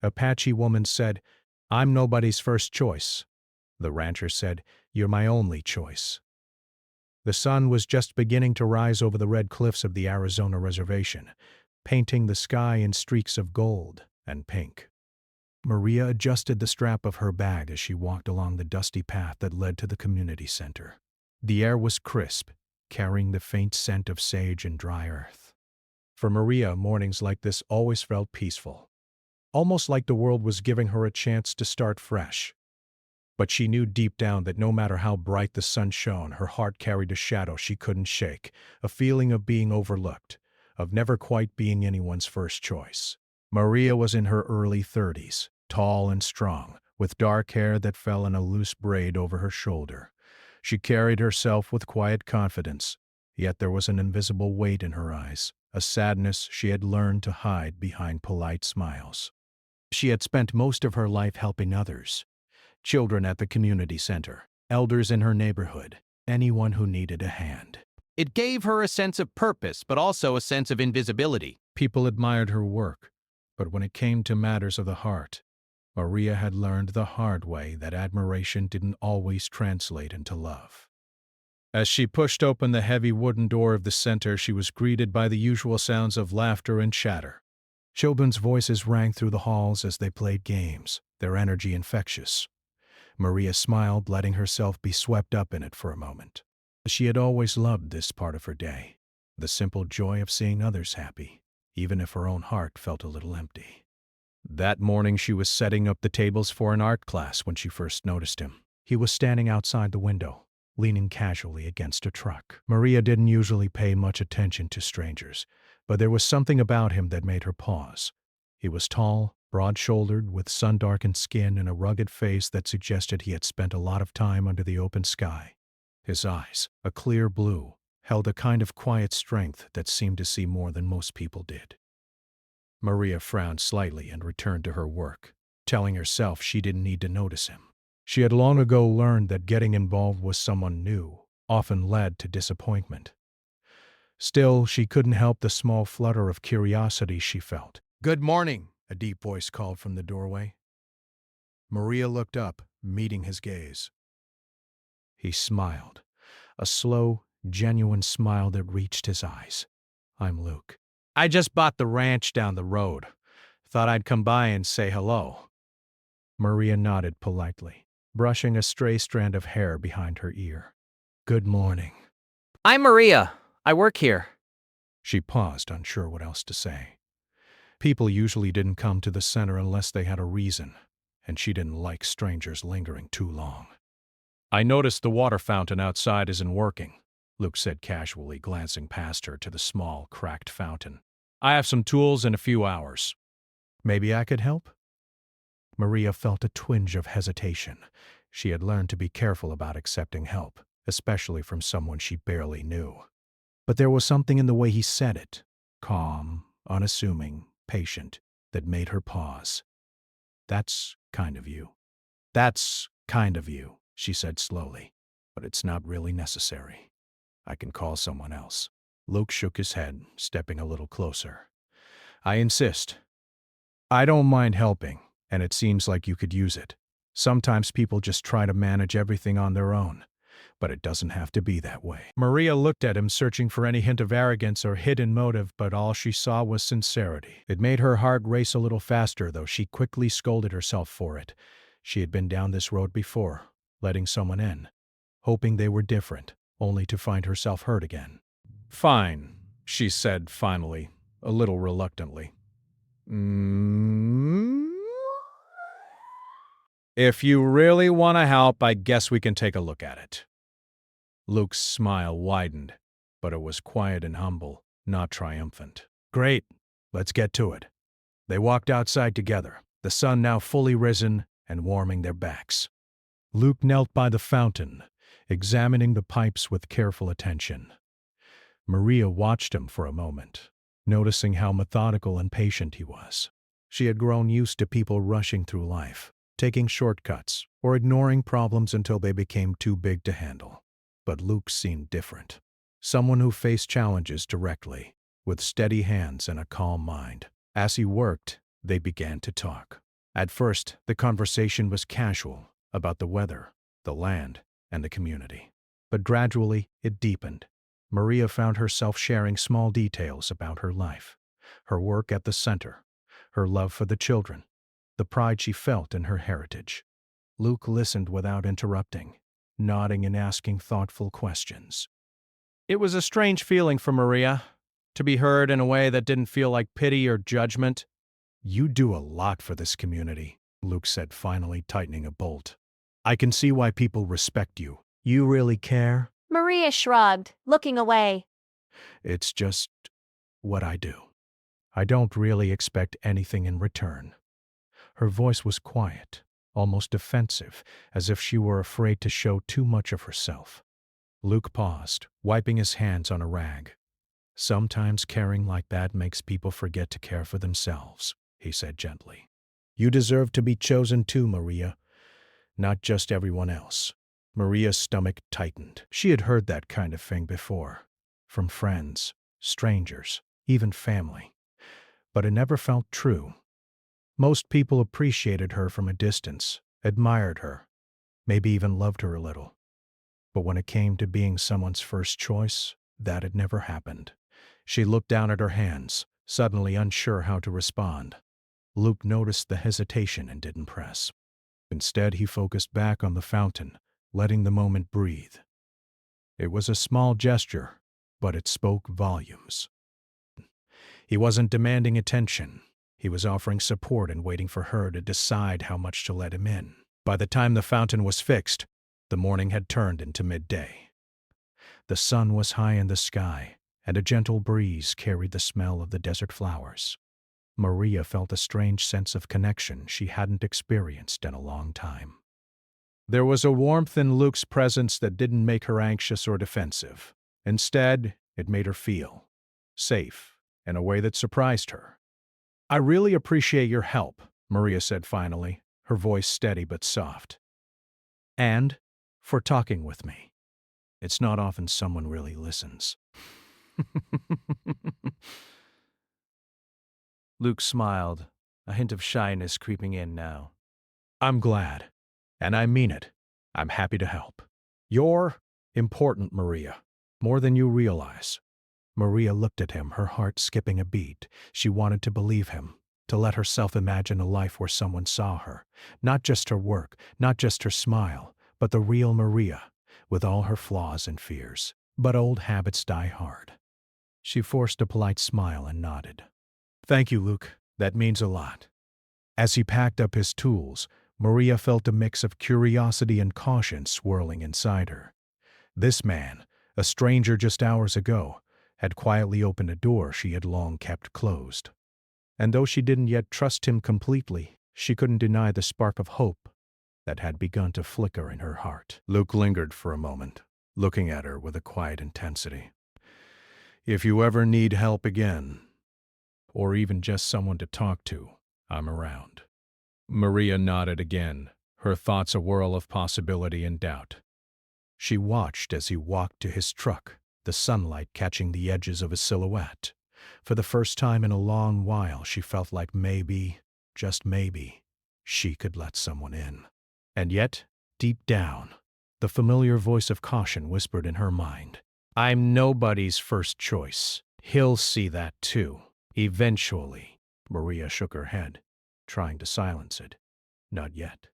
Apache woman said, "I'm nobody's first choice." The rancher said, "You're my only choice." The sun was just beginning to rise over the red cliffs of the Arizona reservation, painting the sky in streaks of gold and pink. Maria adjusted the strap of her bag as she walked along the dusty path that led to the community center. The air was crisp, carrying the faint scent of sage and dry earth. For Maria, mornings like this always felt peaceful, almost like the world was giving her a chance to start fresh. But she knew deep down that no matter how bright the sun shone, her heart carried a shadow she couldn't shake, a feeling of being overlooked, of never quite being anyone's first choice. Maria was in her early 30s, tall and strong, with dark hair that fell in a loose braid over her shoulder. She carried herself with quiet confidence, yet there was an invisible weight in her eyes, a sadness she had learned to hide behind polite smiles. She had spent most of her life helping others. Children at the community center, elders in her neighborhood, anyone who needed a hand. It gave her a sense of purpose, but also a sense of invisibility. People admired her work, but when it came to matters of the heart, Maria had learned the hard way that admiration didn't always translate into love. As she pushed open the heavy wooden door of the center, she was greeted by the usual sounds of laughter and chatter. Children's voices rang through the halls as they played games, their energy infectious. Maria smiled, letting herself be swept up in it for a moment. She had always loved this part of her day, the simple joy of seeing others happy, even if her own heart felt a little empty. That morning she was setting up the tables for an art class when she first noticed him. He was standing outside the window, leaning casually against a truck. Maria didn't usually pay much attention to strangers, but there was something about him that made her pause. He was tall, broad-shouldered, with sun-darkened skin and a rugged face that suggested he had spent a lot of time under the open sky. His eyes, a clear blue, held a kind of quiet strength that seemed to see more than most people did. Maria frowned slightly and returned to her work, telling herself she didn't need to notice him. She had long ago learned that getting involved with someone new often led to disappointment. Still, she couldn't help the small flutter of curiosity she felt. "Good morning," a deep voice called from the doorway. Maria looked up, meeting his gaze. He smiled, a slow, genuine smile that reached his eyes. "I'm Luke. I just bought the ranch down the road. Thought I'd come by and say hello." Maria nodded politely, brushing a stray strand of hair behind her ear. "Good morning." I'm Maria. I work here. She paused, unsure what else to say. People usually didn't come to the center unless they had a reason, and she didn't like strangers lingering too long. "I noticed the water fountain outside isn't working," Luke said casually, glancing past her to the small, cracked fountain. "I have some tools in a few hours. Maybe I could help?" Maria felt a twinge of hesitation. She had learned to be careful about accepting help, especially from someone she barely knew. But there was something in the way he said it, calm, unassuming, patient, that made her pause. "That's kind of you. That's kind of you," she said slowly. "But it's not really necessary. I can call someone else." Luke shook his head, stepping a little closer. "I insist. I don't mind helping, and it seems like you could use it. Sometimes people just try to manage everything on their own, but it doesn't have to be that way." Maria looked at him, searching for any hint of arrogance or hidden motive, but all she saw was sincerity. It made her heart race a little faster, though she quickly scolded herself for it. She had been down this road before, letting someone in, hoping they were different, only to find herself hurt again. "Fine," she said finally, a little reluctantly. "If you really want to help, I guess we can take a look at it." Luke's smile widened, but it was quiet and humble, not triumphant. "Great, let's get to it." They walked outside together, the sun now fully risen and warming their backs. Luke knelt by the fountain, examining the pipes with careful attention. Maria watched him for a moment, noticing how methodical and patient he was. She had grown used to people rushing through life, taking shortcuts, or ignoring problems until they became too big to handle. But Luke seemed different. Someone who faced challenges directly, with steady hands and a calm mind. As he worked, they began to talk. At first, the conversation was casual about the weather, the land, and the community. But gradually, it deepened. Maria found herself sharing small details about her life, her work at the center, her love for the children, the pride she felt in her heritage. Luke listened without interrupting, nodding and asking thoughtful questions. It was a strange feeling for Maria, to be heard in a way that didn't feel like pity or judgment. "You do a lot for this community," Luke said, finally tightening a bolt. "I can see why people respect you. You really care?" Maria shrugged, looking away. "It's just what I do. I don't really expect anything in return." Her voice was quiet, almost defensive, as if she were afraid to show too much of herself. Luke paused, wiping his hands on a rag. "Sometimes caring like that makes people forget to care for themselves," he said gently. "You deserve to be chosen too, Maria, not just everyone else." Maria's stomach tightened. She had heard that kind of thing before, from friends, strangers, even family. But it never felt true. Most people appreciated her from a distance, admired her, maybe even loved her a little. But when it came to being someone's first choice, that had never happened. She looked down at her hands, suddenly unsure how to respond. Luke noticed the hesitation and didn't press. Instead, he focused back on the fountain, letting the moment breathe. It was a small gesture, but it spoke volumes. He wasn't demanding attention. He was offering support and waiting for her to decide how much to let him in. By the time the fountain was fixed, the morning had turned into midday. The sun was high in the sky, and a gentle breeze carried the smell of the desert flowers. Maria felt a strange sense of connection she hadn't experienced in a long time. There was a warmth in Luke's presence that didn't make her anxious or defensive. Instead, it made her feel safe in a way that surprised her. "I really appreciate your help," Maria said finally, her voice steady but soft. "And for talking with me. It's not often someone really listens." Luke smiled, a hint of shyness creeping in now. "I'm glad, and I mean it. I'm happy to help. You're important, Maria, more than you realize." Maria looked at him, her heart skipping a beat. She wanted to believe him, to let herself imagine a life where someone saw her, not just her work, not just her smile, but the real Maria, with all her flaws and fears. But old habits die hard. She forced a polite smile and nodded. "Thank you, Luke. That means a lot." As he packed up his tools, Maria felt a mix of curiosity and caution swirling inside her. This man, a stranger just hours ago, had quietly opened a door she had long kept closed. And though she didn't yet trust him completely, she couldn't deny the spark of hope that had begun to flicker in her heart. Luke lingered for a moment, looking at her with a quiet intensity. "If you ever need help again, or even just someone to talk to, I'm around." Maria nodded again, her thoughts a whirl of possibility and doubt. She watched as he walked to his truck, the sunlight catching the edges of his silhouette. For the first time in a long while, she felt like maybe, just maybe, she could let someone in. And yet, deep down, the familiar voice of caution whispered in her mind, "I'm nobody's first choice. He'll see that too. Eventually." Maria shook her head, trying to silence it. Not yet.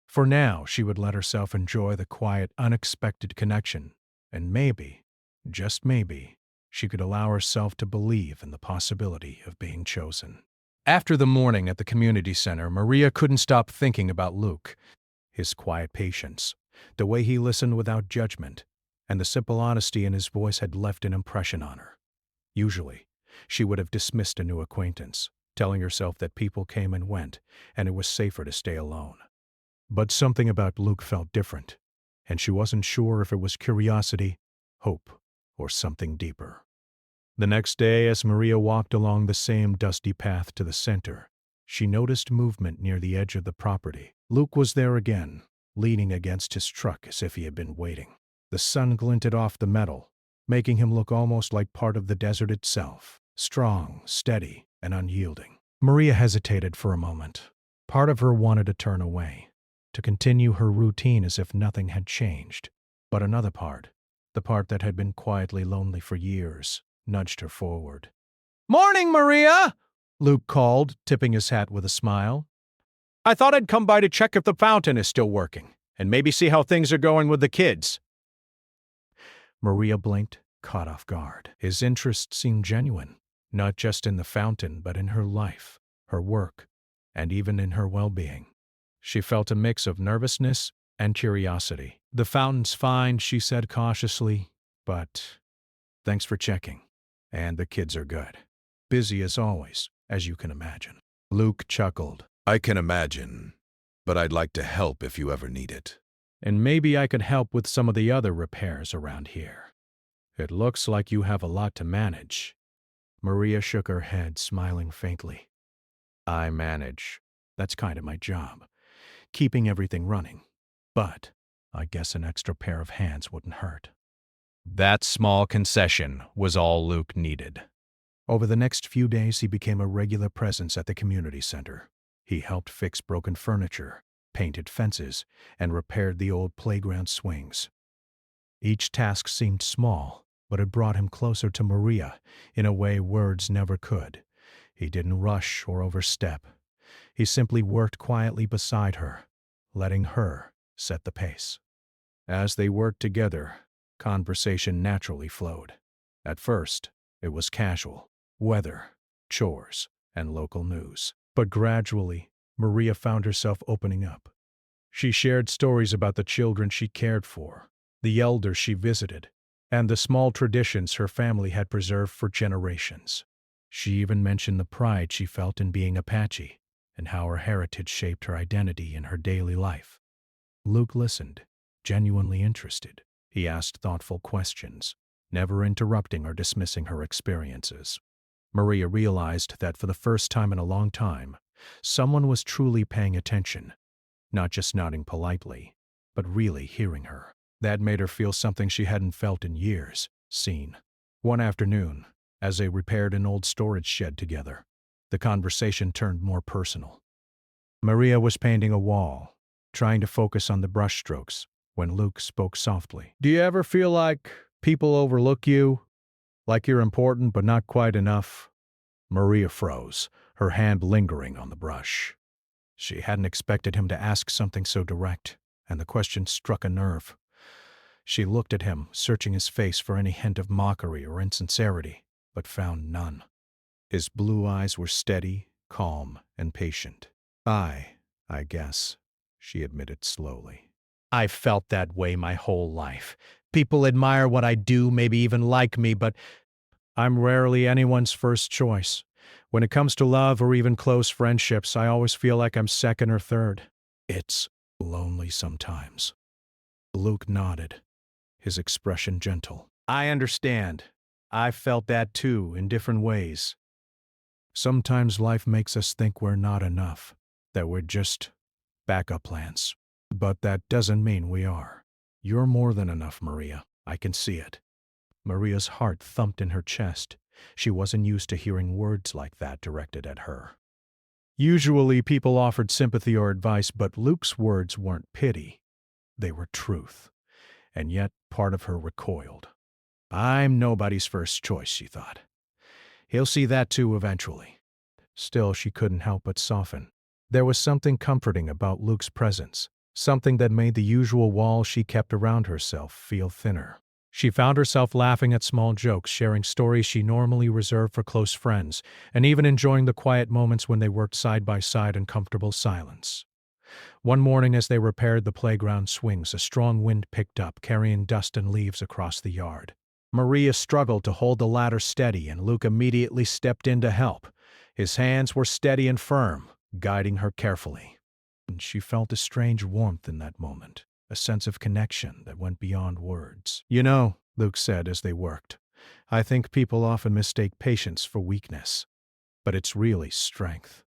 For now, she would let herself enjoy the quiet, unexpected connection, and maybe, just maybe, she could allow herself to believe in the possibility of being chosen. After the morning at the community center, Maria couldn't stop thinking about Luke, his quiet patience, the way he listened without judgment, and the simple honesty in his voice had left an impression on her. Usually, she would have dismissed a new acquaintance, telling herself that people came and went, and it was safer to stay alone. But something about Luke felt different, and she wasn't sure if it was curiosity, hope, or something deeper. The next day, as Maria walked along the same dusty path to the center, she noticed movement near the edge of the property. Luke was there again, leaning against his truck as if he had been waiting. The sun glinted off the metal, making him look almost like part of the desert itself, strong, steady, and unyielding. Maria hesitated for a moment. Part of her wanted to turn away, to continue her routine as if nothing had changed. But another part, the part that had been quietly lonely for years, nudged her forward. "Morning, Maria!" Luke called, tipping his hat with a smile. "I thought I'd come by to check if the fountain is still working, and maybe see how things are going with the kids." Maria blinked, caught off guard. His interest seemed genuine, not just in the fountain, but in her life, her work, and even in her well-being. She felt a mix of nervousness and curiosity. "The fountain's fine," she said cautiously, "but thanks for checking. And the kids are good. Busy as always, as you can imagine." Luke chuckled. I can imagine, but I'd like to help if you ever need it. "And maybe I could help with some of the other repairs around here. It looks like you have a lot to manage." Maria shook her head, smiling faintly. "I manage. That's kind of my job, keeping everything running. But I guess an extra pair of hands wouldn't hurt." That small concession was all Luke needed. Over the next few days, he became a regular presence at the community center. He helped fix broken furniture, painted fences, and repaired the old playground swings. Each task seemed small, but it brought him closer to Maria in a way words never could. He didn't rush or overstep. He simply worked quietly beside her, letting her set the pace. As they worked together, conversation naturally flowed. At first, it was casual: weather, chores, and local news. But gradually, Maria found herself opening up. She shared stories about the children she cared for, the elders she visited, and the small traditions her family had preserved for generations. She even mentioned the pride she felt in being Apache and how her heritage shaped her identity in her daily life. Luke listened, genuinely interested. He asked thoughtful questions, never interrupting or dismissing her experiences. Maria realized that for the first time in a long time, someone was truly paying attention, not just nodding politely, but really hearing her. That made her feel something she hadn't felt in years: seen. One afternoon, as they repaired an old storage shed together, the conversation turned more personal. Maria was painting a wall, trying to focus on the brushstrokes, when Luke spoke softly. "Do you ever feel like people overlook you? Like you're important but not quite enough?" Maria froze, her hand lingering on the brush. She hadn't expected him to ask something so direct, and the question struck a nerve. She looked at him, searching his face for any hint of mockery or insincerity, but found none. His blue eyes were steady, calm, and patient. I guess," she admitted slowly. "I've felt that way my whole life. People admire what I do, maybe even like me, but I'm rarely anyone's first choice. When it comes to love or even close friendships, I always feel like I'm second or third. It's lonely sometimes." Luke nodded, his expression gentle. "I understand. I've felt that too, in different ways. Sometimes life makes us think we're not enough, that we're just backup plans. But that doesn't mean we are. You're more than enough, Maria. I can see it." Maria's heart thumped in her chest. She wasn't used to hearing words like that directed at her. Usually people offered sympathy or advice, but Luke's words weren't pity. They were truth. And yet part of her recoiled. "I'm nobody's first choice," she thought. "He'll see that too eventually." Still, she couldn't help but soften. There was something comforting about Luke's presence, something that made the usual wall she kept around herself feel thinner. She found herself laughing at small jokes, sharing stories she normally reserved for close friends, and even enjoying the quiet moments when they worked side by side in comfortable silence. One morning as they repaired the playground swings, a strong wind picked up, carrying dust and leaves across the yard. Maria struggled to hold the ladder steady, and Luke immediately stepped in to help. His hands were steady and firm, guiding her carefully. And she felt a strange warmth in that moment, a sense of connection that went beyond words. "You know," Luke said as they worked, "I think people often mistake patience for weakness, but it's really strength.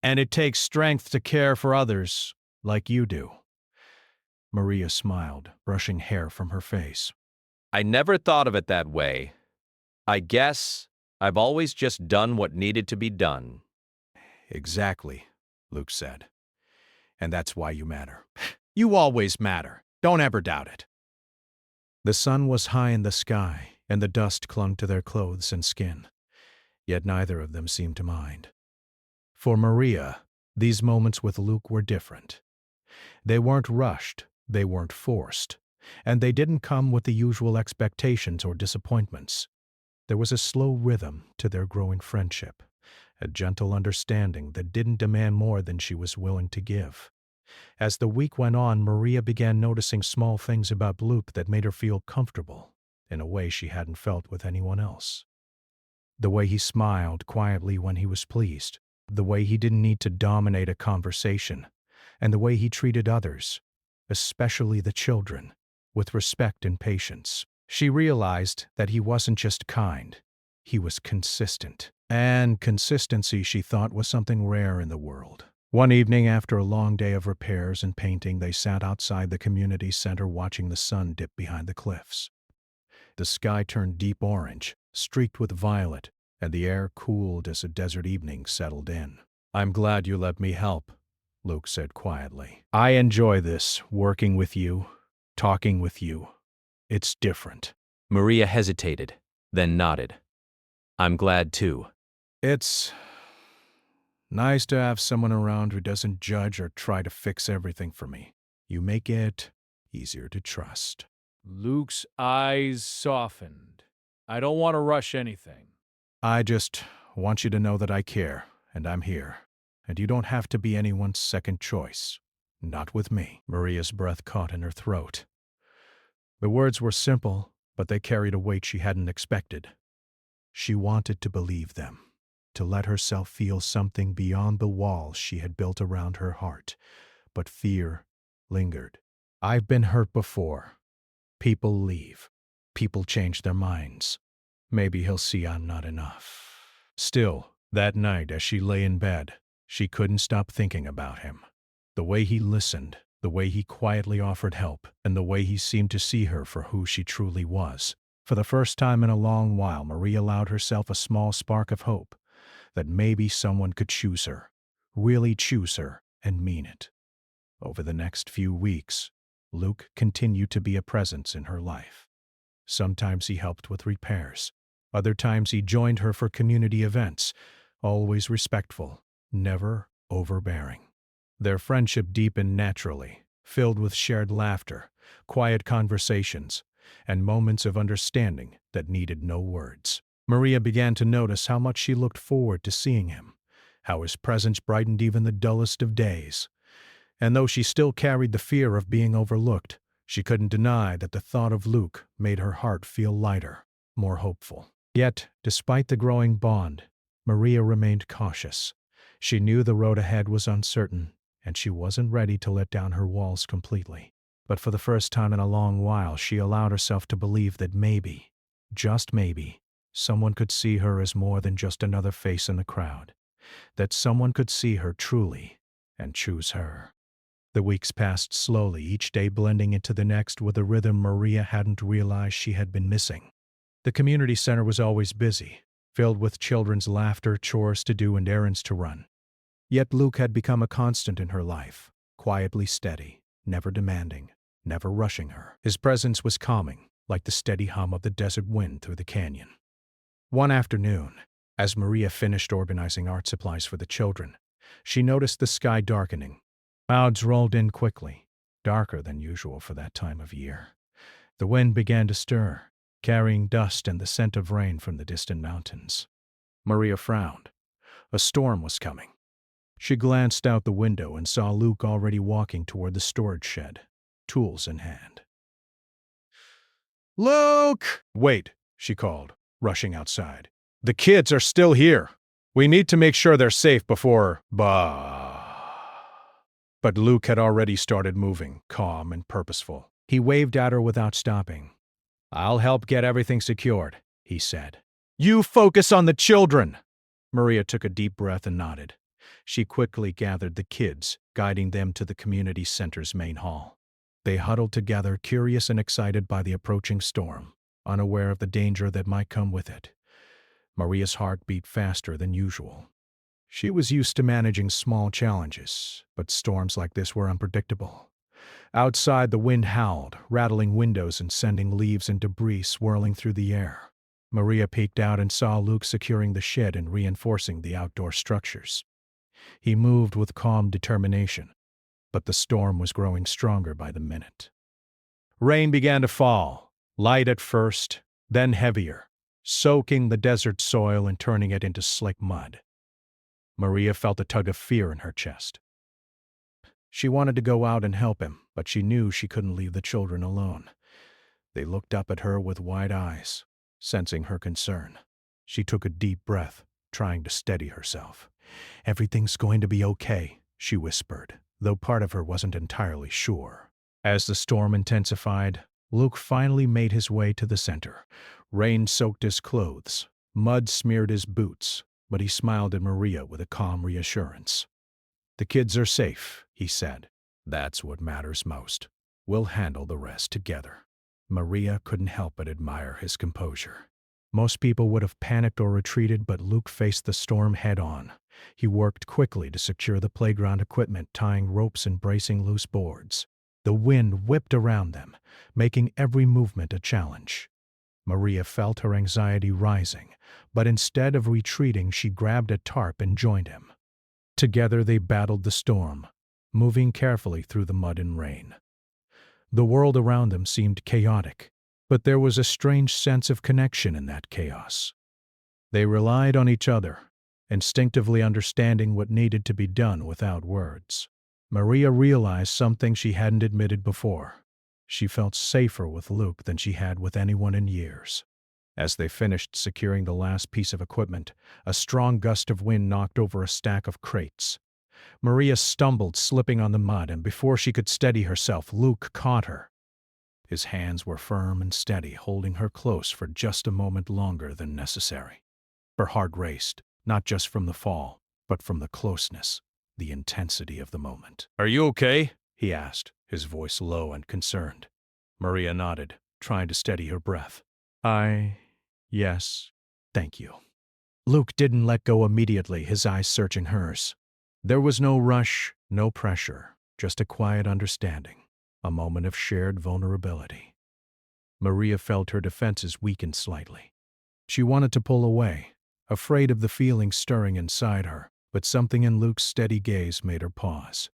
And it takes strength to care for others, like you do." Maria smiled, brushing hair from her face. I never thought of it that way. I guess I've always just done what needed to be done. "Exactly. Luke said. And that's why you matter. You always matter. Don't ever doubt it. The sun was high in the sky, and the dust clung to their clothes and skin. Yet neither of them seemed to mind. For Maria, these moments with Luke were different. They weren't rushed, they weren't forced, and they didn't come with the usual expectations or disappointments. There was a slow rhythm to their growing friendship, a gentle understanding that didn't demand more than she was willing to give. As the week went on, Maria began noticing small things about Luke that made her feel comfortable in a way she hadn't felt with anyone else. The way he smiled quietly when he was pleased, the way he didn't need to dominate a conversation, and the way he treated others, especially the children, with respect and patience. She realized that he wasn't just kind, he was consistent. And consistency, she thought, was something rare in the world. One evening, after a long day of repairs and painting, they sat outside the community center watching the sun dip behind the cliffs. The sky turned deep orange, streaked with violet, and the air cooled as a desert evening settled in. "I'm glad you let me help," Luke said quietly. "I enjoy this, working with you, talking with you. It's different." Maria hesitated, then nodded. I'm glad too. It's nice to have someone around who doesn't judge or try to fix everything for me. You make it easier to trust. Luke's eyes softened. I don't want to rush anything. I just want you to know that I care, and I'm here. And you don't have to be anyone's second choice. Not with me. Maria's breath caught in her throat. The words were simple, but they carried a weight she hadn't expected. She wanted to believe them, to let herself feel something beyond the walls she had built around her heart. But fear lingered. I've been hurt before. People leave. People change their minds. Maybe he'll see I'm not enough. Still, that night as she lay in bed, she couldn't stop thinking about him. The way he listened, the way he quietly offered help, and the way he seemed to see her for who she truly was. For the first time in a long while, Maria allowed herself a small spark of hope that maybe someone could choose her, really choose her, and mean it. Over the next few weeks, Luke continued to be a presence in her life. Sometimes he helped with repairs. Other times he joined her for community events, always respectful, never overbearing. Their friendship deepened naturally, filled with shared laughter, quiet conversations, and moments of understanding that needed no words. Maria began to notice how much she looked forward to seeing him, how his presence brightened even the dullest of days. And though she still carried the fear of being overlooked, she couldn't deny that the thought of Luke made her heart feel lighter, more hopeful. Yet, despite the growing bond, Maria remained cautious. She knew the road ahead was uncertain, and she wasn't ready to let down her walls completely. But for the first time in a long while, she allowed herself to believe that maybe, just maybe, someone could see her as more than just another face in the crowd. That someone could see her truly and choose her. The weeks passed slowly, each day blending into the next with a rhythm Maria hadn't realized she had been missing. The community center was always busy, filled with children's laughter, chores to do, and errands to run. Yet Luke had become a constant in her life, quietly steady, never demanding, never rushing her. His presence was calming, like the steady hum of the desert wind through the canyon. One afternoon, as Maria finished organizing art supplies for the children, she noticed the sky darkening. Clouds rolled in quickly, darker than usual for that time of year. The wind began to stir, carrying dust and the scent of rain from the distant mountains. Maria frowned. A storm was coming. She glanced out the window and saw Luke already walking toward the storage shed, tools in hand. "Luke!" "Wait," she called, rushing outside. "The kids are still here. We need to make sure they're safe before—" But Luke had already started moving, calm and purposeful. He waved at her without stopping. "I'll help get everything secured," he said. "You focus on the children!" Maria took a deep breath and nodded. She quickly gathered the kids, guiding them to the community center's main hall. They huddled together, curious and excited by the approaching storm, unaware of the danger that might come with it. Maria's heart beat faster than usual. She was used to managing small challenges, but storms like this were unpredictable. Outside, the wind howled, rattling windows and sending leaves and debris swirling through the air. Maria peeked out and saw Luke securing the shed and reinforcing the outdoor structures. He moved with calm determination, but the storm was growing stronger by the minute. Rain began to fall, light at first, then heavier, soaking the desert soil and turning it into slick mud. Maria felt a tug of fear in her chest. She wanted to go out and help him, but she knew she couldn't leave the children alone. They looked up at her with wide eyes, sensing her concern. She took a deep breath, trying to steady herself. "Everything's going to be okay," she whispered, though part of her wasn't entirely sure. As the storm intensified, Luke finally made his way to the center. Rain soaked his clothes, mud smeared his boots, but he smiled at Maria with a calm reassurance. "The kids are safe," he said. "That's what matters most. We'll handle the rest together." Maria couldn't help but admire his composure. Most people would have panicked or retreated, but Luke faced the storm head-on. He worked quickly to secure the playground equipment, tying ropes and bracing loose boards. The wind whipped around them, making every movement a challenge. Maria felt her anxiety rising, but instead of retreating, she grabbed a tarp and joined him. Together they battled the storm, moving carefully through the mud and rain. The world around them seemed chaotic, but there was a strange sense of connection in that chaos. They relied on each other, instinctively understanding what needed to be done without words. Maria realized something she hadn't admitted before. She felt safer with Luke than she had with anyone in years. As they finished securing the last piece of equipment, a strong gust of wind knocked over a stack of crates. Maria stumbled, slipping on the mud, and before she could steady herself, Luke caught her. His hands were firm and steady, holding her close for just a moment longer than necessary. Her heart raced, not just from the fall, but from the closeness, the intensity of the moment. Are you okay? He asked, his voice low and concerned. Maria nodded, trying to steady her breath. Yes, thank you." Luke didn't let go immediately, his eyes searching hers. There was no rush, no pressure, just a quiet understanding, a moment of shared vulnerability. Maria felt her defenses weaken slightly. She wanted to pull away, afraid of the feeling stirring inside her, but something in Luke's steady gaze made her pause.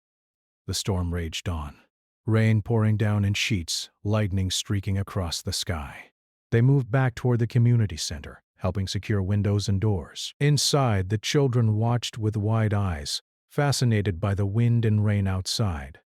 The storm raged on, rain pouring down in sheets, lightning streaking across the sky. They moved back toward the community center, helping secure windows and doors. Inside, the children watched with wide eyes, fascinated by the wind and rain outside.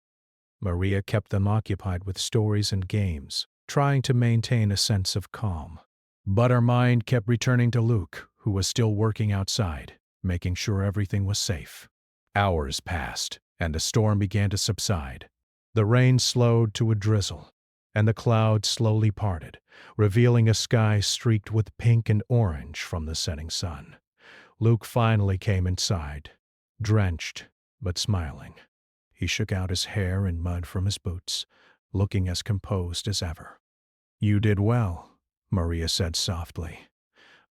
Maria kept them occupied with stories and games, trying to maintain a sense of calm. But her mind kept returning to Luke, who was still working outside, making sure everything was safe. Hours passed, and the storm began to subside. The rain slowed to a drizzle, and the clouds slowly parted, revealing a sky streaked with pink and orange from the setting sun. Luke finally came inside, drenched but smiling. He shook out his hair and mud from his boots, looking as composed as ever. "You did well," Maria said softly,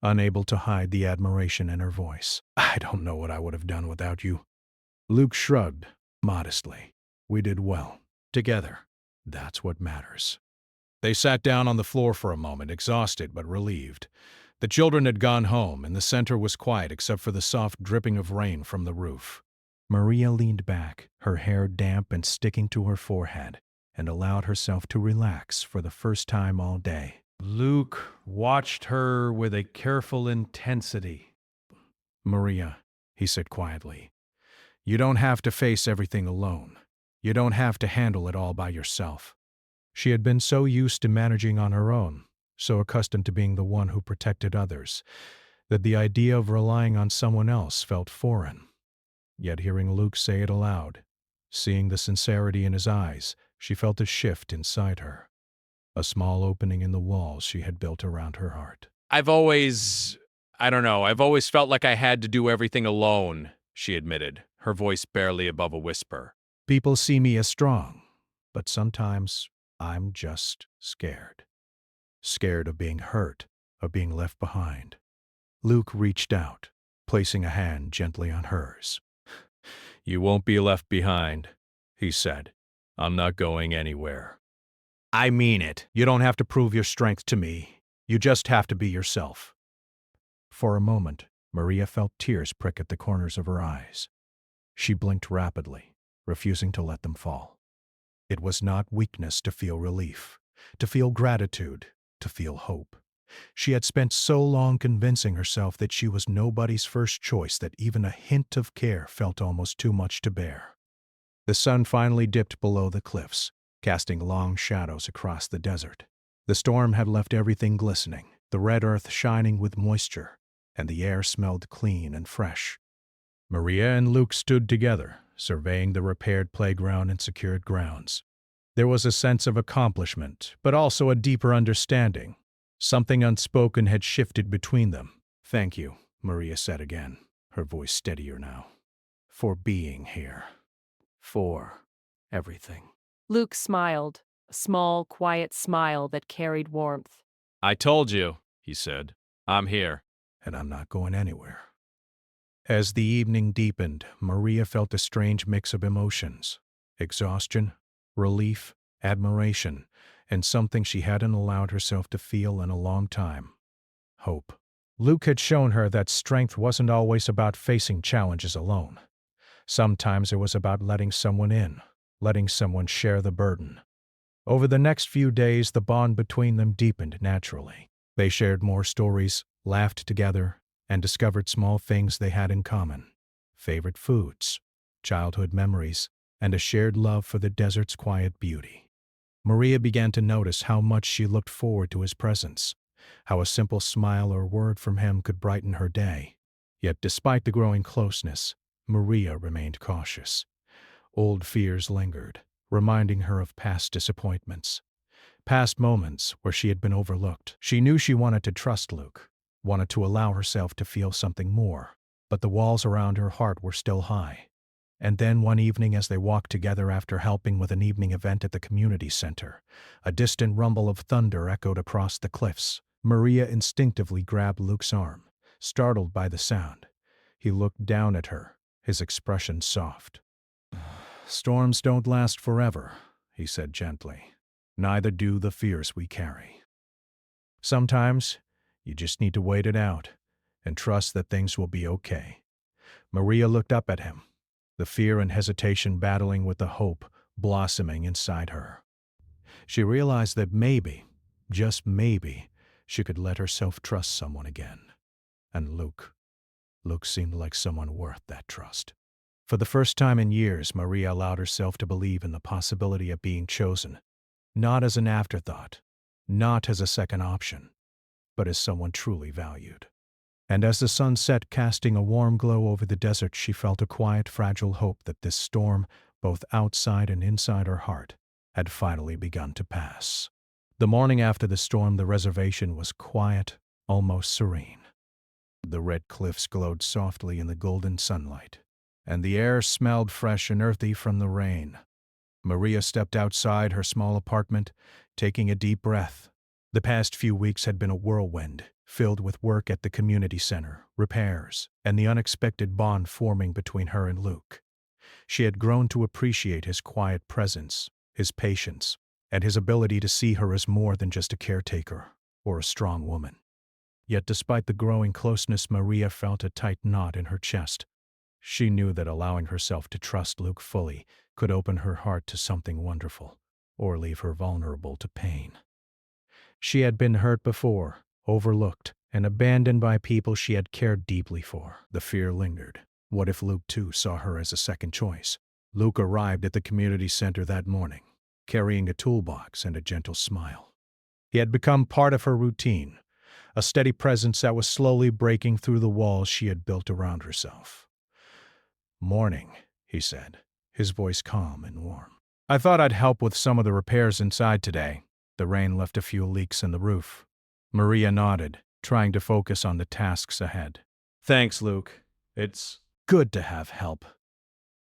unable to hide the admiration in her voice. "I don't know what I would have done without you." Luke shrugged, modestly. "We did well. Together. That's what matters." They sat down on the floor for a moment, exhausted but relieved. The children had gone home, and the center was quiet except for the soft dripping of rain from the roof. Maria leaned back, her hair damp and sticking to her forehead, and allowed herself to relax for the first time all day. Luke watched her with a careful intensity. "Maria," he said quietly, "you don't have to face everything alone. You don't have to handle it all by yourself." She had been so used to managing on her own, so accustomed to being the one who protected others, that the idea of relying on someone else felt foreign. Yet hearing Luke say it aloud, seeing the sincerity in his eyes, she felt a shift inside her, a small opening in the walls she had built around her heart. I've always felt like I had to do everything alone, she admitted, her voice barely above a whisper. "People see me as strong, but sometimes I'm just scared. Scared of being hurt, of being left behind." Luke reached out, placing a hand gently on hers. You won't be left behind, he said. I'm not going anywhere. I mean it. You don't have to prove your strength to me. You just have to be yourself. For a moment, Maria felt tears prick at the corners of her eyes. She blinked rapidly, refusing to let them fall. It was not weakness to feel relief, to feel gratitude, to feel hope. She had spent so long convincing herself that she was nobody's first choice that even a hint of care felt almost too much to bear. The sun finally dipped below the cliffs, casting long shadows across the desert. The storm had left everything glistening, the red earth shining with moisture, and the air smelled clean and fresh. Maria and Luke stood together, surveying the repaired playground and secured grounds. There was a sense of accomplishment, but also a deeper understanding. Something unspoken had shifted between them. "Thank you," Maria said again, her voice steadier now, "for being here. For everything." Luke smiled, a small, quiet smile that carried warmth. I told you, he said. I'm here. And I'm not going anywhere. As the evening deepened, Maria felt a strange mix of emotions: exhaustion, relief, admiration, and something she hadn't allowed herself to feel in a long time: hope. Luke had shown her that strength wasn't always about facing challenges alone. Sometimes it was about letting someone in, letting someone share the burden. Over the next few days, the bond between them deepened naturally. They shared more stories, laughed together, and discovered small things they had in common: favorite foods, childhood memories, and a shared love for the desert's quiet beauty. Maria began to notice how much she looked forward to his presence, how a simple smile or word from him could brighten her day. Yet despite the growing closeness, Maria remained cautious. Old fears lingered, reminding her of past disappointments, past moments where she had been overlooked. She knew she wanted to trust Luke, wanted to allow herself to feel something more, but the walls around her heart were still high. And then one evening, as they walked together after helping with an evening event at the community center, a distant rumble of thunder echoed across the cliffs. Maria instinctively grabbed Luke's arm, startled by the sound. He looked down at her, his expression soft. "Storms don't last forever," he said gently. "Neither do the fears we carry. Sometimes you just need to wait it out and trust that things will be okay." Maria looked up at him, the fear and hesitation battling with the hope blossoming inside her. She realized that maybe, just maybe, she could let herself trust someone again. And Luke seemed like someone worth that trust. For the first time in years, Maria allowed herself to believe in the possibility of being chosen, not as an afterthought, not as a second option, but as someone truly valued. And as the sun set, casting a warm glow over the desert, she felt a quiet, fragile hope that this storm, both outside and inside her heart, had finally begun to pass. The morning after the storm, the reservation was quiet, almost serene. The red cliffs glowed softly in the golden sunlight, and the air smelled fresh and earthy from the rain. Maria stepped outside her small apartment, taking a deep breath. The past few weeks had been a whirlwind, filled with work at the community center, repairs, and the unexpected bond forming between her and Luke. She had grown to appreciate his quiet presence, his patience, and his ability to see her as more than just a caretaker or a strong woman. Yet despite the growing closeness, Maria felt a tight knot in her chest. She knew that allowing herself to trust Luke fully could open her heart to something wonderful, or leave her vulnerable to pain. She had been hurt before, overlooked, and abandoned by people she had cared deeply for. The fear lingered. What if Luke too saw her as a second choice? Luke arrived at the community center that morning, carrying a toolbox and a gentle smile. He had become part of her routine, a steady presence that was slowly breaking through the walls she had built around herself. "Morning," he said, his voice calm and warm. "I thought I'd help with some of the repairs inside today." The rain left a few leaks in the roof. Maria nodded, trying to focus on the tasks ahead. "Thanks, Luke. It's good to have help."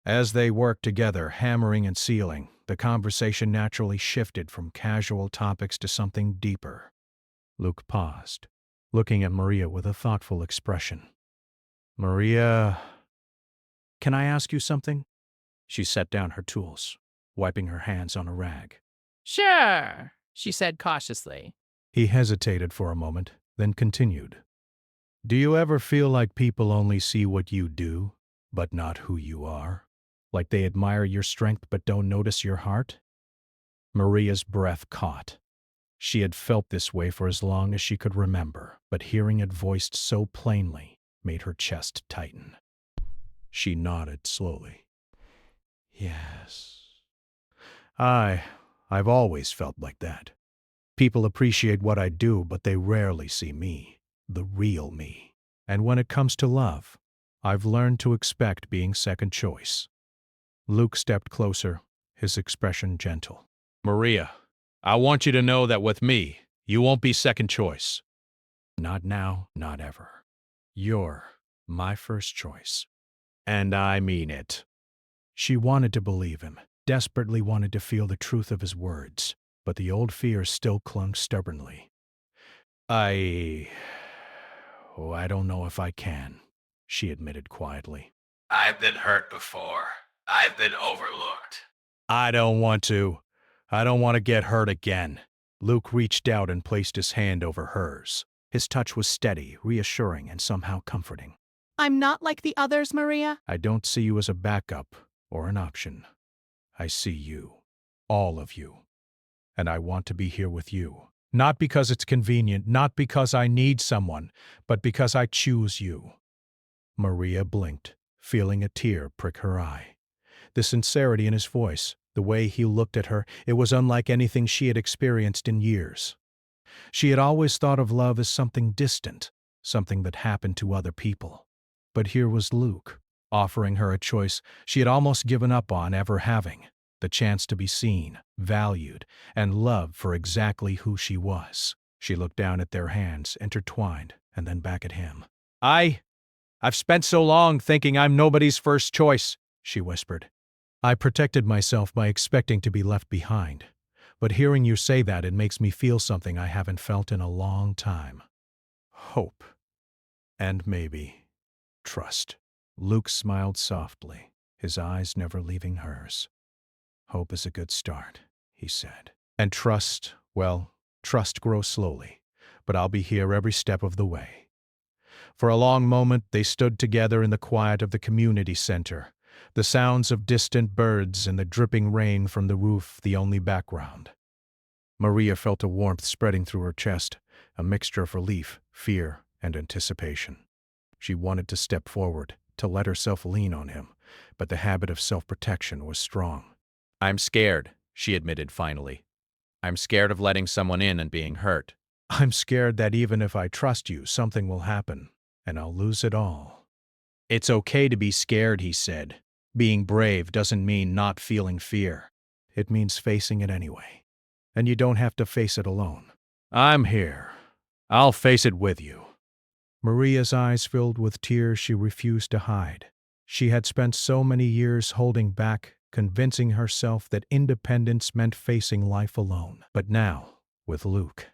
As they worked together, hammering and sealing, the conversation naturally shifted from casual topics to something deeper. Luke paused, looking at Maria with a thoughtful expression. Maria, can I ask you something? She set down her tools, wiping her hands on a rag. Sure, she said cautiously. He hesitated for a moment, then continued. Do you ever feel like people only see what you do, but not who you are? Like they admire your strength but don't notice your heart? Maria's breath caught. She had felt this way for as long as she could remember, but hearing it voiced so plainly made her chest tighten. She nodded slowly. Yes. I've always felt like that. People appreciate what I do, but they rarely see me, the real me. And when it comes to love, I've learned to expect being second choice. Luke stepped closer, his expression gentle. Maria, I want you to know that with me, you won't be second choice. Not now, not ever. You're my first choice. And I mean it. She wanted to believe him, desperately wanted to feel the truth of his words, but the old fear still clung stubbornly. I don't know if I can, she admitted quietly. I've been hurt before. I've been overlooked. I don't want to. I don't want to get hurt again. Luke reached out and placed his hand over hers. His touch was steady, reassuring, and somehow comforting. I'm not like the others, Maria. I don't see you as a backup or an option. I see you, all of you. And I want to be here with you. Not because it's convenient, not because I need someone, but because I choose you. Maria blinked, feeling a tear prick her eye. The sincerity in his voice, the way he looked at her, it was unlike anything she had experienced in years. She had always thought of love as something distant, something that happened to other people. But here was Luke, offering her a choice she had almost given up on ever having, the chance to be seen, valued, and loved for exactly who she was. She looked down at their hands, intertwined, and then back at him. I've spent so long thinking I'm nobody's first choice, she whispered. I protected myself by expecting to be left behind, but hearing you say that, it makes me feel something I haven't felt in a long time. Hope. And maybe trust. Luke smiled softly, his eyes never leaving hers. Hope is a good start, he said. And trust, well, trust grows slowly, but I'll be here every step of the way. For a long moment, they stood together in the quiet of the community center, the sounds of distant birds and the dripping rain from the roof the only background. Maria felt a warmth spreading through her chest, a mixture of relief, fear, and anticipation. She wanted to step forward, to let herself lean on him, but the habit of self-protection was strong. I'm scared, she admitted finally. I'm scared of letting someone in and being hurt. I'm scared that even if I trust you, something will happen, and I'll lose it all. It's okay to be scared, he said. Being brave doesn't mean not feeling fear. It means facing it anyway. And you don't have to face it alone. I'm here. I'll face it with you. Maria's eyes filled with tears she refused to hide. She had spent so many years holding back, convincing herself that independence meant facing life alone. But now, with Luke,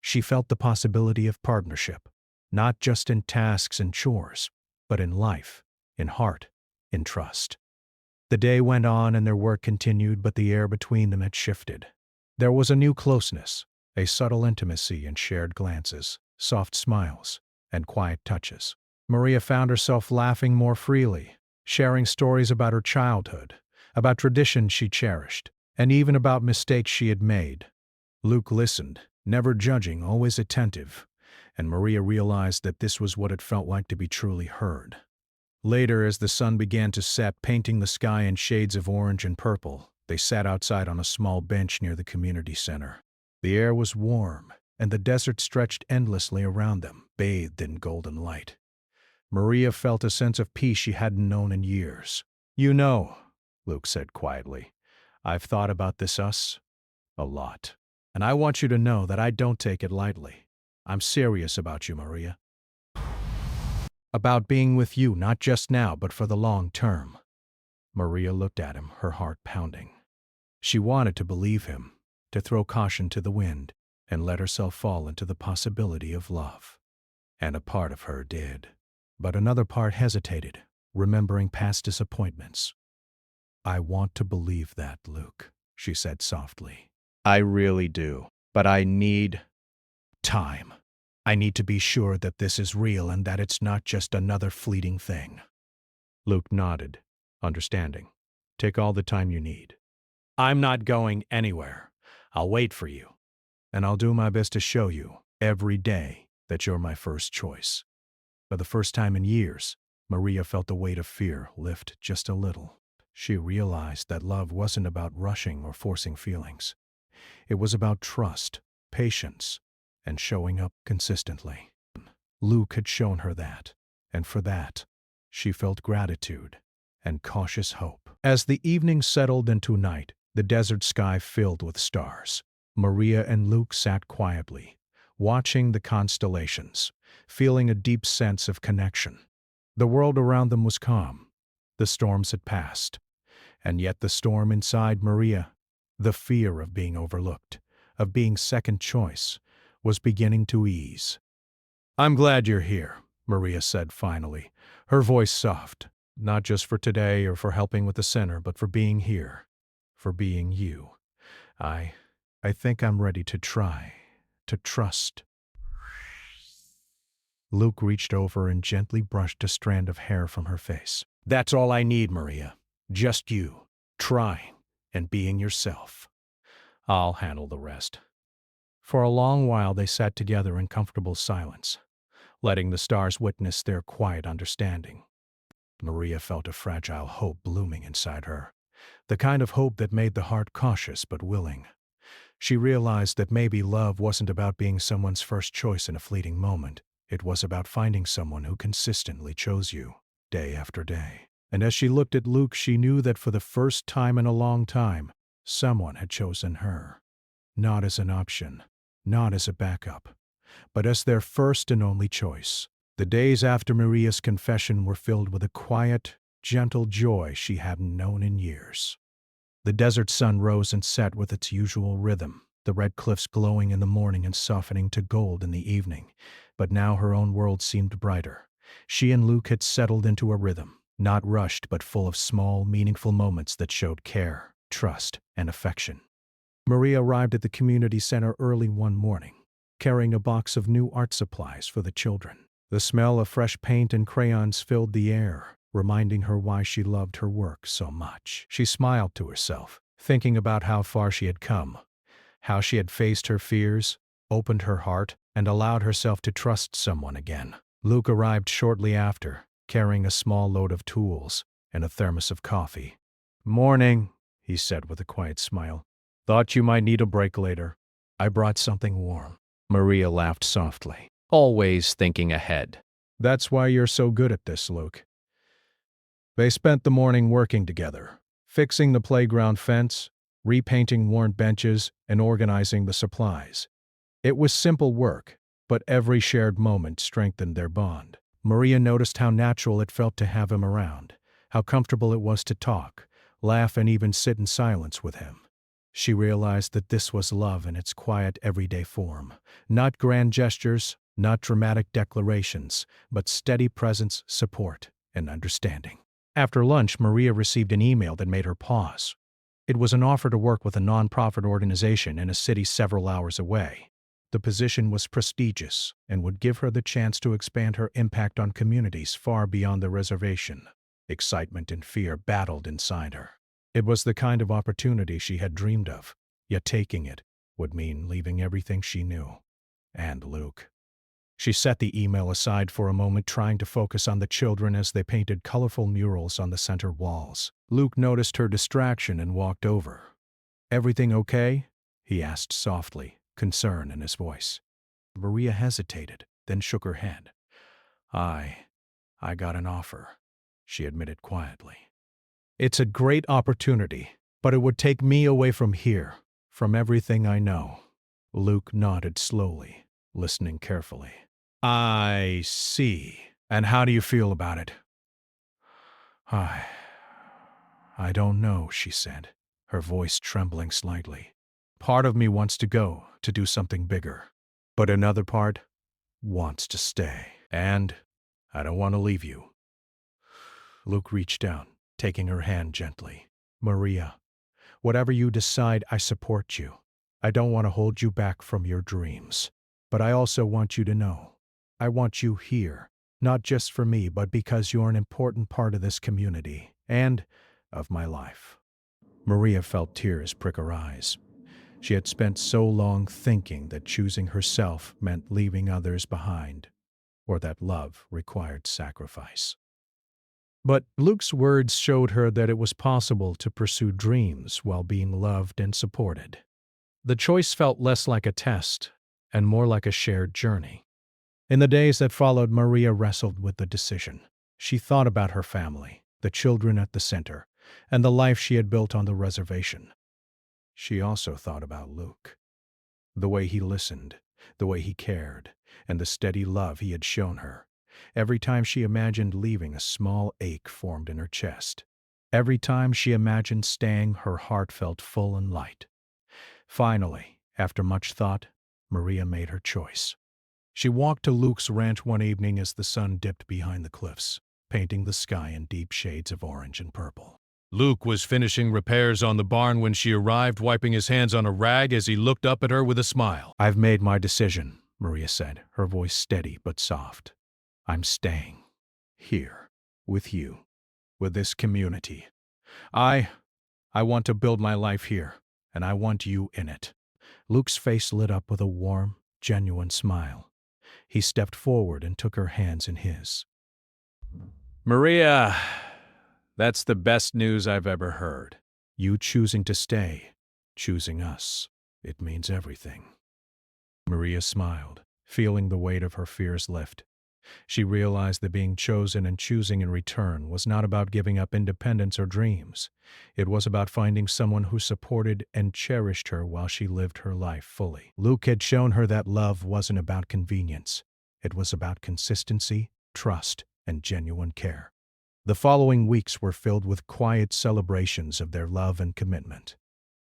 she felt the possibility of partnership, not just in tasks and chores, but in life, in heart, in trust. The day went on and their work continued, but the air between them had shifted. There was a new closeness, a subtle intimacy in shared glances, soft smiles, and quiet touches. Maria found herself laughing more freely, sharing stories about her childhood, about traditions she cherished, and even about mistakes she had made. Luke listened, never judging, always attentive, and Maria realized that this was what it felt like to be truly heard. Later, as the sun began to set, painting the sky in shades of orange and purple, they sat outside on a small bench near the community center. The air was warm, and the desert stretched endlessly around them, bathed in golden light. Maria felt a sense of peace she hadn't known in years. You know, Luke said quietly, I've thought about this us a lot, and I want you to know that I don't take it lightly. I'm serious about you, Maria. About being with you, not just now, but for the long term. Maria looked at him, her heart pounding. She wanted to believe him, to throw caution to the wind, and let herself fall into the possibility of love. And a part of her did. But another part hesitated, remembering past disappointments. "I want to believe that, Luke," she said softly. "I really do. But I need time. I need to be sure that this is real and that it's not just another fleeting thing." Luke nodded, understanding. "Take all the time you need. I'm not going anywhere. I'll wait for you. And I'll do my best to show you, every day, that you're my first choice." For the first time in years, Maria felt the weight of fear lift just a little. She realized that love wasn't about rushing or forcing feelings. It was about trust, patience, and showing up consistently. Luke had shown her that, and for that, she felt gratitude and cautious hope. As the evening settled into night, the desert sky filled with stars, Maria and Luke sat quietly, watching the constellations, feeling a deep sense of connection. The world around them was calm. The storms had passed. And yet the storm inside Maria, the fear of being overlooked, of being second choice, was beginning to ease. "I'm glad you're here," Maria said finally, her voice soft, "not just for today or for helping with the center, but for being here, for being you. I think I'm ready to try, to trust." Luke reached over and gently brushed a strand of hair from her face. "That's all I need, Maria. Just you, trying and being yourself. I'll handle the rest." For a long while they sat together in comfortable silence, letting the stars witness their quiet understanding. Maria felt a fragile hope blooming inside her, the kind of hope that made the heart cautious but willing. She realized that maybe love wasn't about being someone's first choice in a fleeting moment. It was about finding someone who consistently chose you, day after day. And as she looked at Luke, she knew that for the first time in a long time, someone had chosen her. Not as an option, not as a backup, but as their first and only choice. The days after Maria's confession were filled with a quiet, gentle joy she hadn't known in years. The desert sun rose and set with its usual rhythm, the red cliffs glowing in the morning and softening to gold in the evening. But now her own world seemed brighter. She and Luke had settled into a rhythm, not rushed but full of small, meaningful moments that showed care, trust, and affection. Maria arrived at the community center early one morning, carrying a box of new art supplies for the children. The smell of fresh paint and crayons filled the air, reminding her why she loved her work so much. She smiled to herself, thinking about how far she had come, how she had faced her fears, opened her heart, and allowed herself to trust someone again. Luke arrived shortly after, carrying a small load of tools and a thermos of coffee. "Morning," he said with a quiet smile. "Thought you might need a break later. I brought something warm." Maria laughed softly. Always thinking ahead. "That's why you're so good at this, Luke." They spent the morning working together, fixing the playground fence, repainting worn benches, and organizing the supplies. It was simple work, but every shared moment strengthened their bond. Maria noticed how natural it felt to have him around, how comfortable it was to talk, laugh, and even sit in silence with him. She realized that this was love in its quiet, everyday form. Not grand gestures, not dramatic declarations, but steady presence, support, and understanding. After lunch, Maria received an email that made her pause. It was an offer to work with a nonprofit organization in a city several hours away. The position was prestigious and would give her the chance to expand her impact on communities far beyond the reservation. Excitement and fear battled inside her. It was the kind of opportunity she had dreamed of, yet taking it would mean leaving everything she knew. And Luke. She set the email aside for a moment, trying to focus on the children as they painted colorful murals on the center walls. Luke noticed her distraction and walked over. "Everything okay?" he asked softly, concern in his voice. Maria hesitated, then shook her head. I got an offer," she admitted quietly. "It's a great opportunity, but it would take me away from here, from everything I know." Luke nodded slowly, listening carefully. "I see. And how do you feel about it?" I don't know," she said, her voice trembling slightly. "Part of me wants to go, to do something bigger. But another part wants to stay. And I don't want to leave you. Luke reached down, taking her hand gently. Maria, whatever you decide, I support you. I don't want to hold you back from your dreams. But I also want you to know, I want you here, not just for me, but because you're an important part of this community and of my life. Maria felt tears prick her eyes. She had spent so long thinking that choosing herself meant leaving others behind, or that love required sacrifice. But Luke's words showed her that it was possible to pursue dreams while being loved and supported. The choice felt less like a test and more like a shared journey. In the days that followed, Maria wrestled with the decision. She thought about her family, the children at the center, and the life she had built on the reservation. She also thought about Luke. The way he listened, the way he cared, and the steady love he had shown her. Every time she imagined leaving, a small ache formed in her chest. Every time she imagined staying, her heart felt full and light. Finally, after much thought, Maria made her choice. She walked to Luke's ranch one evening as the sun dipped behind the cliffs, painting the sky in deep shades of orange and purple. Luke was finishing repairs on the barn when she arrived, wiping his hands on a rag as he looked up at her with a smile. I've made my decision, Maria said, her voice steady but soft. I'm staying here with you, with this community. I want to build my life here, and I want you in it. Luke's face lit up with a warm, genuine smile. He stepped forward and took her hands in his. Maria, that's the best news I've ever heard. You choosing to stay, choosing us, it means everything. Maria smiled, feeling the weight of her fears lift. She realized that being chosen and choosing in return was not about giving up independence or dreams. It was about finding someone who supported and cherished her while she lived her life fully. Luke had shown her that love wasn't about convenience. It was about consistency, trust, and genuine care. The following weeks were filled with quiet celebrations of their love and commitment.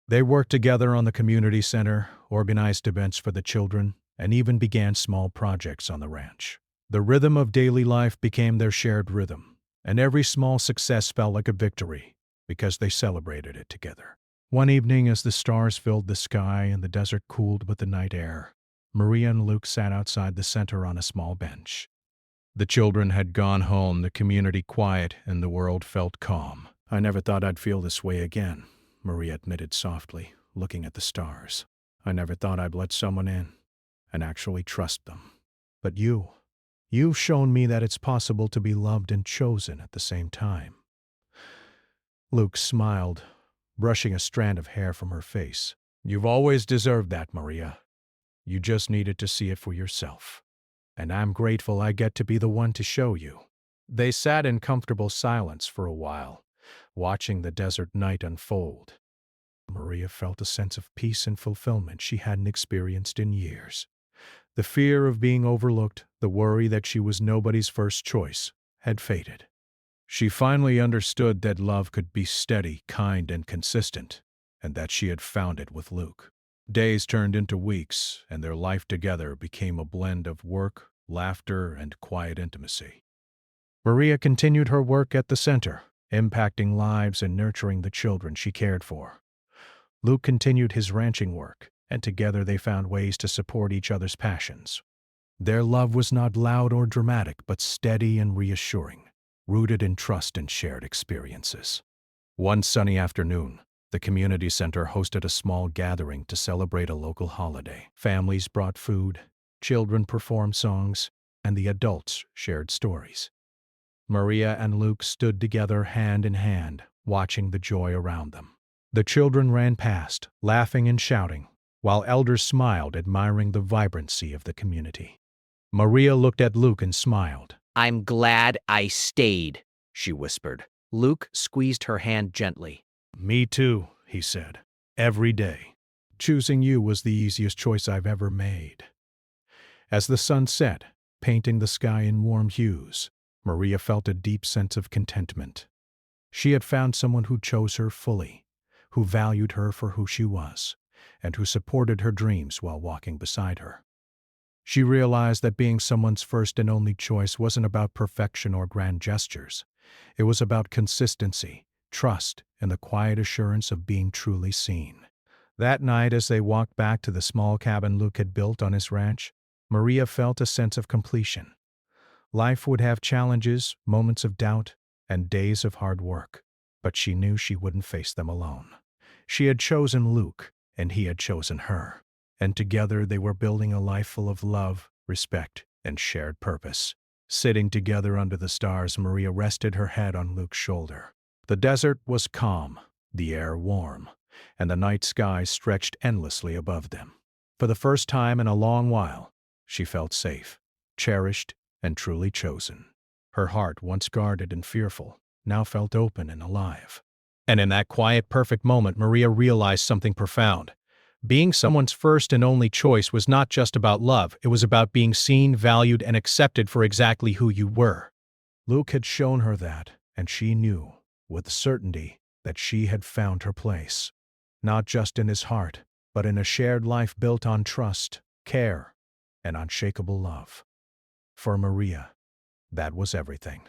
They worked together on the community center, organized events for the children, and even began small projects on the ranch. The rhythm of daily life became their shared rhythm, and every small success felt like a victory because they celebrated it together. One evening, as the stars filled the sky and the desert cooled with the night air, Maria and Luke sat outside the center on a small bench. The children had gone home, the community quiet, and the world felt calm. I never thought I'd feel this way again, Maria admitted softly, looking at the stars. I never thought I'd let someone in and actually trust them. But you've shown me that it's possible to be loved and chosen at the same time. Luke smiled, brushing a strand of hair from her face. You've always deserved that, Maria. You just needed to see it for yourself. And I'm grateful I get to be the one to show you. They sat in comfortable silence for a while, watching the desert night unfold. Maria felt a sense of peace and fulfillment she hadn't experienced in years. The fear of being overlooked, the worry that she was nobody's first choice, had faded. She finally understood that love could be steady, kind, and consistent, and that she had found it with Luke. Days turned into weeks, and their life together became a blend of work, laughter, and quiet intimacy. Maria continued her work at the center, impacting lives and nurturing the children she cared for. Luke continued his ranching work, and together they found ways to support each other's passions. Their love was not loud or dramatic, but steady and reassuring, rooted in trust and shared experiences. One sunny afternoon, the community center hosted a small gathering to celebrate a local holiday. Families brought food, children performed songs, and the adults shared stories. Maria and Luke stood together hand in hand, watching the joy around them. The children ran past, laughing and shouting, while elders smiled, admiring the vibrancy of the community. Maria looked at Luke and smiled. I'm glad I stayed, she whispered. Luke squeezed her hand gently. Me too, he said. Every day. Choosing you was the easiest choice I've ever made. As the sun set, painting the sky in warm hues, Maria felt a deep sense of contentment. She had found someone who chose her fully, who valued her for who she was, and who supported her dreams while walking beside her. She realized that being someone's first and only choice wasn't about perfection or grand gestures. It was about consistency, trust, and the quiet assurance of being truly seen. That night, as they walked back to the small cabin Luke had built on his ranch, Maria felt a sense of completion. Life would have challenges, moments of doubt, and days of hard work, but she knew she wouldn't face them alone. She had chosen Luke, and he had chosen her, and together they were building a life full of love, respect, and shared purpose. Sitting together under the stars, Maria rested her head on Luke's shoulder. The desert was calm, the air warm, and the night sky stretched endlessly above them. For the first time in a long while, she felt safe, cherished, and truly chosen. Her heart, once guarded and fearful, now felt open and alive. And in that quiet, perfect moment, Maria realized something profound. Being someone's first and only choice was not just about love, it was about being seen, valued, and accepted for exactly who you were. Luke had shown her that, and she knew, with certainty, that she had found her place. Not just in his heart, but in a shared life built on trust, care, and unshakable love. For Maria, that was everything.